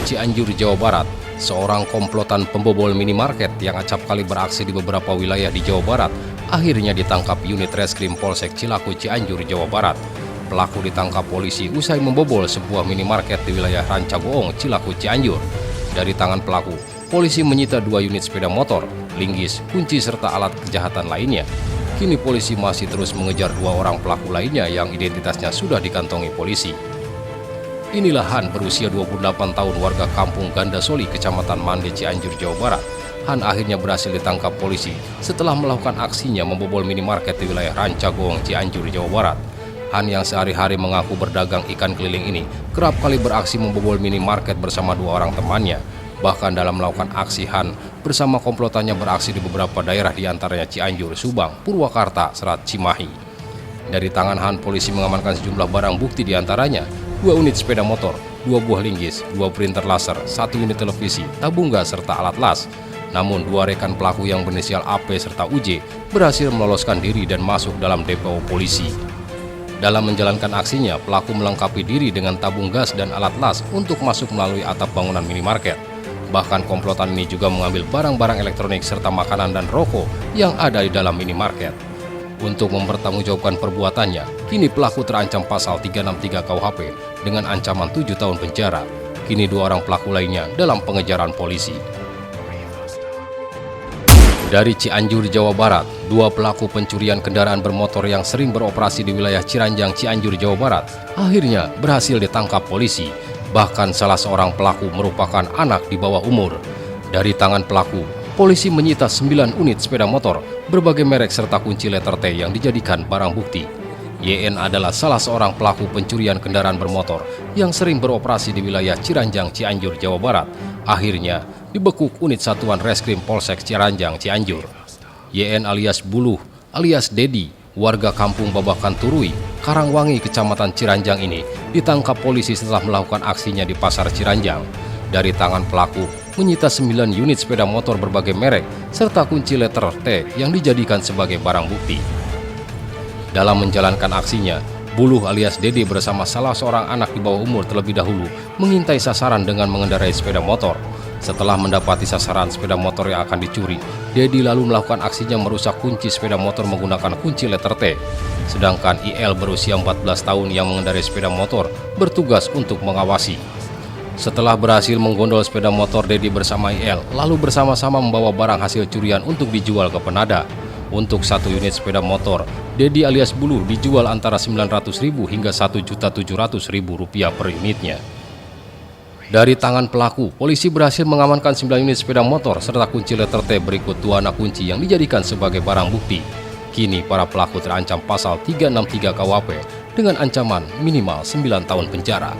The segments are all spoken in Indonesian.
Cianjur, Jawa Barat, seorang komplotan pembobol minimarket yang acap kali beraksi di beberapa wilayah di Jawa Barat akhirnya ditangkap unit Reskrim Polsek Cilaku, Cianjur, Jawa Barat. Pelaku ditangkap polisi usai membobol sebuah minimarket di wilayah Rancagoong, Cilaku, Cianjur. Dari tangan pelaku, polisi menyita 2 unit sepeda motor, linggis, kunci serta alat kejahatan lainnya. Kini polisi masih terus mengejar 2 orang pelaku lainnya yang identitasnya sudah dikantongi polisi. Inilah Han, berusia 28 tahun, warga kampung Gandasoli, Kecamatan Mande, Cianjur, Jawa Barat. Han akhirnya berhasil ditangkap polisi setelah melakukan aksinya membobol minimarket di wilayah Rancagoong, Cianjur, Jawa Barat. Han yang sehari-hari mengaku berdagang ikan keliling ini kerap kali beraksi membobol minimarket bersama 2 orang temannya. Bahkan dalam melakukan aksi, Han bersama komplotannya beraksi di beberapa daerah diantaranya Cianjur, Subang, Purwakarta, Serat, Cimahi. Dari tangan Han, polisi mengamankan sejumlah barang bukti diantaranya 2 unit sepeda motor, 2 buah linggis, 2 printer laser, 1 unit televisi, tabung gas, serta alat las. Namun 2 rekan pelaku yang berinisial AP serta UJ berhasil meloloskan diri dan masuk dalam DPO polisi. Dalam menjalankan aksinya, pelaku melengkapi diri dengan tabung gas dan alat las untuk masuk melalui atap bangunan minimarket. Bahkan komplotan ini juga mengambil barang-barang elektronik serta makanan dan rokok yang ada di dalam minimarket. Untuk mempertanggungjawabkan perbuatannya, kini pelaku terancam pasal 363 KUHP dengan ancaman 7 tahun penjara. Kini 2 orang pelaku lainnya dalam pengejaran polisi. Dari Cianjur, Jawa Barat, 2 pelaku pencurian kendaraan bermotor yang sering beroperasi di wilayah Ciranjang, Cianjur, Jawa Barat akhirnya berhasil ditangkap polisi. Bahkan salah seorang pelaku merupakan anak di bawah umur. Dari tangan pelaku, polisi menyita 9 unit sepeda motor berbagai merek serta kunci letter T yang dijadikan barang bukti. YN adalah salah seorang pelaku pencurian kendaraan bermotor yang sering beroperasi di wilayah Ciranjang, Cianjur, Jawa Barat. Akhirnya dibekuk unit Satuan Reskrim Polsek Ciranjang, Cianjur. YN alias Buluh alias Dedi, warga kampung Babakan Turui, Karangwangi, Kecamatan Ciranjang ini ditangkap polisi setelah melakukan aksinya di Pasar Ciranjang. Dari tangan pelaku menyita 9 unit sepeda motor berbagai merek serta kunci letter T yang dijadikan sebagai barang bukti. Dalam menjalankan aksinya, Buluh alias Dede bersama salah seorang anak di bawah umur terlebih dahulu mengintai sasaran dengan mengendarai sepeda motor. Setelah mendapati sasaran sepeda motor yang akan dicuri, Dedi lalu melakukan aksinya merusak kunci sepeda motor menggunakan kunci letter T. Sedangkan IL berusia 14 tahun yang mengendarai sepeda motor bertugas untuk mengawasi. Setelah berhasil menggondol sepeda motor, Dedi bersama IL lalu bersama-sama membawa barang hasil curian untuk dijual ke penada. Untuk 1 unit sepeda motor, Dedi alias Buluh dijual antara Rp900.000 hingga Rp1.700.000 per unitnya. Dari tangan pelaku, polisi berhasil mengamankan 9 unit sepeda motor serta kunci letter T berikut 2 anak kunci yang dijadikan sebagai barang bukti. Kini para pelaku terancam pasal 363 KUHP dengan ancaman minimal 9 tahun penjara.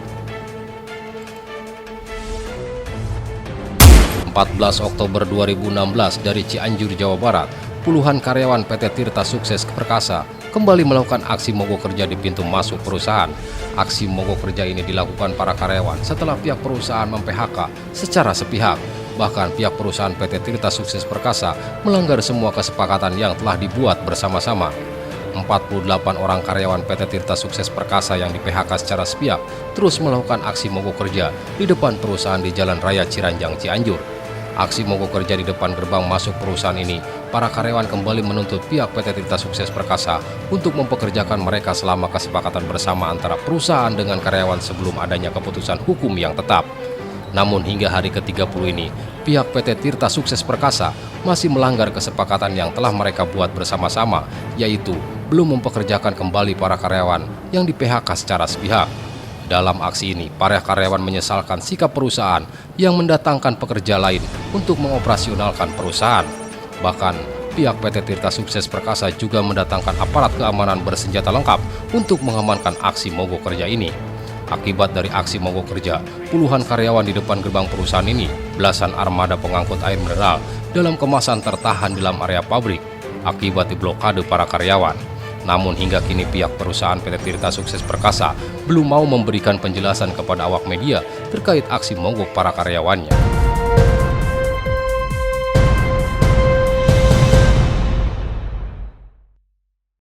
14 Oktober 2016 dari Cianjur, Jawa Barat, puluhan karyawan PT Tirta Sukses Perkasa kembali melakukan aksi mogok kerja di pintu masuk perusahaan. Aksi mogok kerja ini dilakukan para karyawan setelah pihak perusahaan mem-PHK secara sepihak. Bahkan pihak perusahaan PT Tirta Sukses Perkasa melanggar semua kesepakatan yang telah dibuat bersama-sama. 48 orang karyawan PT Tirta Sukses Perkasa yang di-PHK secara sepihak terus melakukan aksi mogok kerja di depan perusahaan di Jalan Raya Ciranjang, Cianjur. Aksi mogok kerja di depan gerbang masuk perusahaan ini, para karyawan kembali menuntut pihak PT Tirta Sukses Perkasa untuk mempekerjakan mereka selama kesepakatan bersama antara perusahaan dengan karyawan sebelum adanya keputusan hukum yang tetap. Namun hingga hari ke-30 ini, pihak PT Tirta Sukses Perkasa masih melanggar kesepakatan yang telah mereka buat bersama-sama, yaitu belum mempekerjakan kembali para karyawan yang di-PHK secara sepihak. Dalam aksi ini, para karyawan menyesalkan sikap perusahaan yang mendatangkan pekerja lain untuk mengoperasionalkan perusahaan. Bahkan, pihak PT Tirta Sukses Perkasa juga mendatangkan aparat keamanan bersenjata lengkap untuk mengamankan aksi mogok kerja ini. Akibat dari aksi mogok kerja, puluhan karyawan di depan gerbang perusahaan ini, belasan armada pengangkut air mineral dalam kemasan tertahan di dalam area pabrik akibat diblokade para karyawan. Namun hingga kini pihak perusahaan PT Tirta Sukses Perkasa belum mau memberikan penjelasan kepada awak media terkait aksi mogok para karyawannya.